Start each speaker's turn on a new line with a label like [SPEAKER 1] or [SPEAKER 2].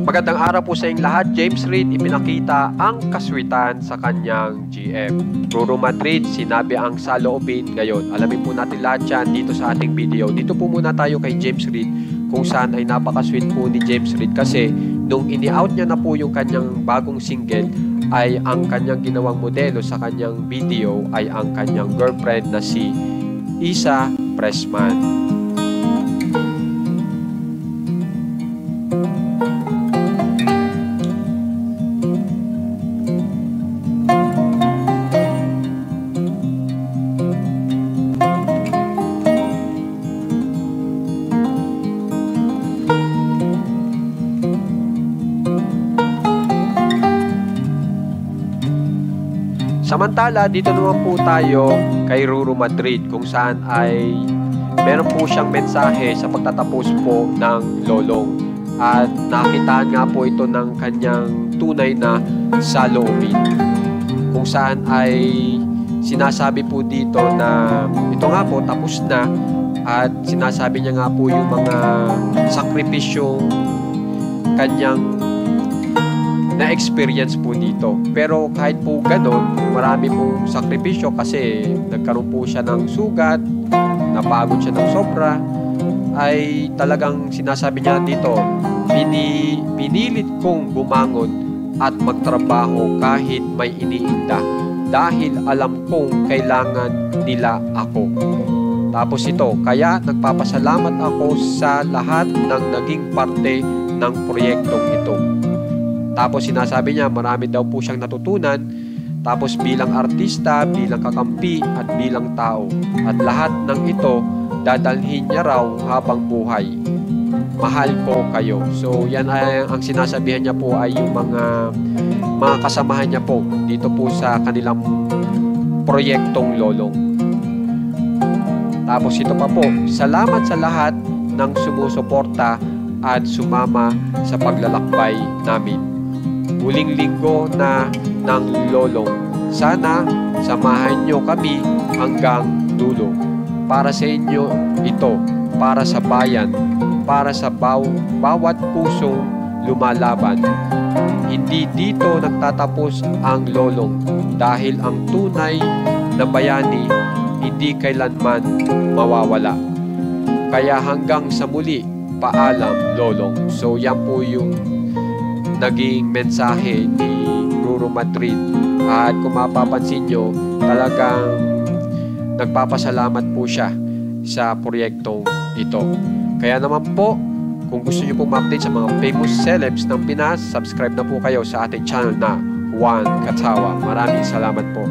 [SPEAKER 1] Magandang araw po sa inyong lahat. James Reid ipinakita ang kaswitan sa kanyang GM. Ruro Madrid sinabi ang saloobin ngayon. Alamin po natin lahat yan dito sa ating video. Dito po muna tayo kay James Reid kung saan ay napakasweet po ni James Reid kasi nung ini-out niya na po yung kanyang bagong single ay ang kanyang ginawang modelo sa kanyang video ay ang kanyang girlfriend na si Isa Pressman. Samantala, dito naman po tayo kay Ruro Madrid kung saan ay meron po siyang mensahe sa pagtatapos po ng lolong. At nakitaan nga po ito ng kanyang tunay na saloobin. Kung saan ay sinasabi po dito na ito nga po tapos na at sinasabi niya nga po yung mga sakripisyong kanyang na-experience po dito. Pero kahit po ganon, marami pong sakripisyo kasi nagkaroon po siya ng sugat, napagod siya ng sobra, ay talagang sinasabi niya dito, pinilit kong bumangon at magtrabaho kahit may iniinda dahil alam kong kailangan nila ako. Tapos ito, kaya nagpapasalamat ako sa lahat ng naging parte ng proyektong ito. Tapos sinasabi niya marami daw po siyang natutunan, tapos bilang artista, bilang kakampi at bilang tao. At lahat ng ito dadalhin niya raw habang buhay. Mahal ko kayo. So yan ay ang sinasabihan niya po ay yung mga kasamahan niya po dito po sa kanilang proyektong lolong. Tapos ito pa po, salamat sa lahat ng sumusuporta at sumama sa paglalakbay namin. Huling linggo na ng lolong. Sana samahan nyo kami hanggang dulo. Para sa inyo ito, para sa bayan, para sa bawat pusong lumalaban. Hindi dito nagtatapos ang lolong dahil ang tunay na bayani hindi kailanman mawawala. Kaya hanggang sa muli, paalam lolong. So yan po yung naging mensahe ni Ruro Madrid. At kung mapapansin nyo, talagang nagpapasalamat po siya sa proyektong ito. Kaya naman po, kung gusto nyo pong ma-update sa mga famous celebs ng Pinas, subscribe na po kayo sa ating channel na Juan Katawa. Maraming salamat po.